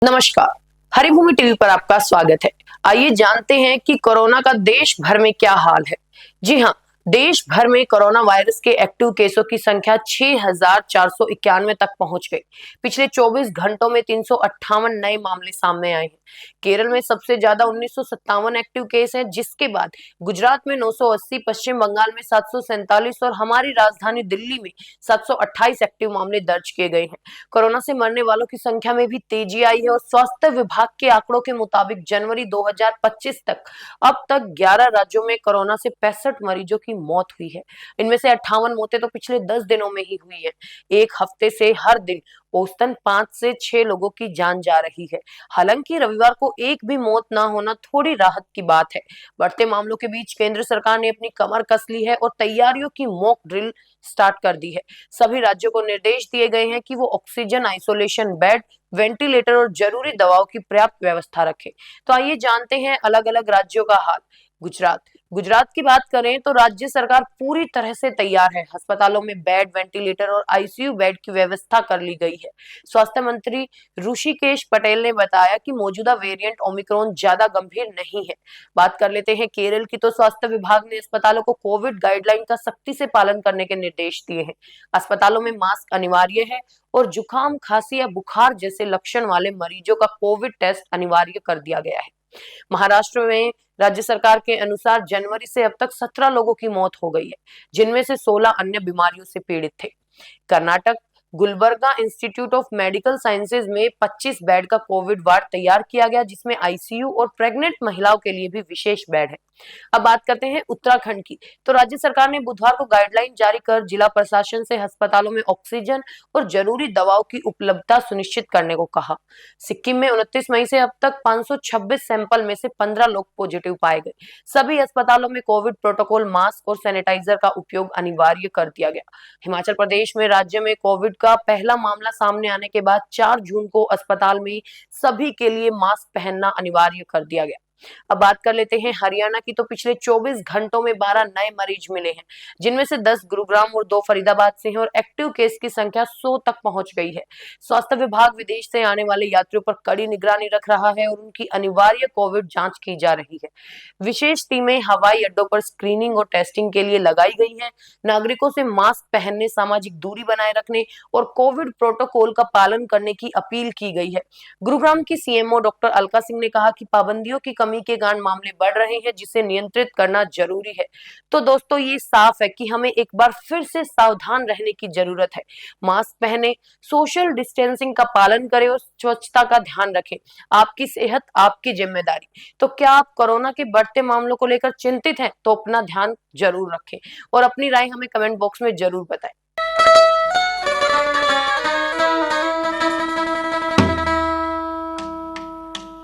नमस्कार। हरिभूमि टीवी पर आपका स्वागत है। आइए जानते हैं कि कोरोना का देश भर में क्या हाल है। जी हाँ, देश भर में कोरोना वायरस के एक्टिव केसों की संख्या 6,491 तक पहुंच गई। पिछले 24 घंटों में 358 नए मामले सामने आए हैं। केरल में सबसे ज्यादा 1957 एक्टिव केस हैं, जिसके बाद गुजरात में 980, पश्चिम बंगाल में 747 और हमारी राजधानी दिल्ली में 728 एक्टिव मामले दर्ज किए गए हैं। कोरोना से मरने वालों की संख्या में भी तेजी आई है और स्वास्थ्य विभाग के आंकड़ों के मुताबिक जनवरी 2025 तक अब तक 11 राज्यों में कोरोना से 65 मरीजों की मौत हुई है। इनमें से 58 मौतें तो पिछले 10 दिनों में ही हुई है। एक हफ्ते से हर दिन औसतन 5 से 6 लोगों की जान जा रही है। हालांकि रविवार को एक भी मौत ना होना थोड़ी राहत की बात है। बढ़ते मामलों के बीच केंद्र सरकार ने अपनी कमर कस ली है और तैयारियों की मॉक ड्रिल स्टार्ट कर दी है। सभी राज्यों को निर्देश दिए गए हैं कि वो ऑक्सीजन, आइसोलेशन बेड, वेंटिलेटर और जरूरी दवाओं की पर्याप्त व्यवस्था रखें। तो आइए जानते हैं अलग अलग राज्यों का हाल। गुजरात गुजरात की बात करें तो राज्य सरकार पूरी तरह से तैयार है। अस्पतालों में बेड, वेंटिलेटर और आईसीयू बेड की व्यवस्था कर ली गई है। स्वास्थ्य मंत्री ऋषिकेश पटेल ने बताया कि मौजूदा वेरिएंट ओमिक्रॉन ज्यादा गंभीर नहीं है। बात कर लेते हैं केरल की, तो स्वास्थ्य विभाग ने अस्पतालों को कोविड गाइडलाइन का सख्ती से पालन करने के निर्देश दिए हैं। अस्पतालों में मास्क अनिवार्य है और जुकाम, खांसी या बुखार जैसे लक्षण वाले मरीजों का कोविड टेस्ट अनिवार्य कर दिया गया है। महाराष्ट्र में राज्य सरकार के अनुसार जनवरी से अब तक 17 लोगों की मौत हो गई है, जिनमें से 16 अन्य बीमारियों से पीड़ित थे। Karnataka Gulbarga institute of medical sciences में 25 बेड का कोविड वार्ड तैयार किया गया, जिसमें आईसीयू और प्रेग्नेंट महिलाओं के लिए भी विशेष बेड है। अब बात करते हैं उत्तराखंड की, तो राज्य सरकार ने बुधवार को गाइडलाइन जारी कर जिला प्रशासन से अस्पतालों में ऑक्सीजन और जरूरी दवाओं की उपलब्धता सुनिश्चित करने को कहा। सिक्किम में 29 मई से अब तक 526 सैंपल में से 15 लोग पॉजिटिव पाए गए। सभी अस्पतालों में कोविड प्रोटोकॉल, मास्क और सैनिटाइजर का उपयोग अनिवार्य कर दिया गया। हिमाचल प्रदेश में राज्य में कोविड का पहला मामला सामने आने के बाद 4 जून को अस्पताल में सभी के लिए मास्क पहनना अनिवार्य कर दिया गया। अब बात कर लेते हैं हरियाणा की, तो पिछले 24 घंटों में 12 नए मरीज मिले हैं, जिनमें से 10 गुरुग्राम और 2 फरीदाबाद से हैं और एक्टिव केस की संख्या 100 तक पहुंच गई है। स्वास्थ्य विभाग विदेश से आने वाले यात्रियों पर कड़ी निगरानी रख रहा है और उनकी अनिवार्य कोविड जांच की जा रही है। विशेष टीमें हवाई अड्डों पर स्क्रीनिंग और टेस्टिंग के लिए लगाई गई हैं। नागरिकों से मास्क पहनने, सामाजिक दूरी बनाए रखने और कोविड प्रोटोकॉल का पालन करने की अपील की गई है। गुरुग्राम की सीएमओ डॉक्टर अलका सिंह ने कहा कि पाबंदियों की कमी के कारण मामले बढ़ रहे हैं, जिसे नियंत्रित करना जरूरी है। तो दोस्तों, ये साफ है कि हमें एक बार फिर से सावधान रहने की जरूरत है। मास्क पहने, सोशल डिस्टेंसिंग का पालन करें और स्वच्छता का ध्यान रखें। आपकी सेहत आपकी जिम्मेदारी। तो क्या आप कोरोना के बढ़ते मामलों को लेकर चिंतित हैं? तो अपना ध्यान जरूर रखें और अपनी राय हमें कमेंट बॉक्स में जरूर बताएं।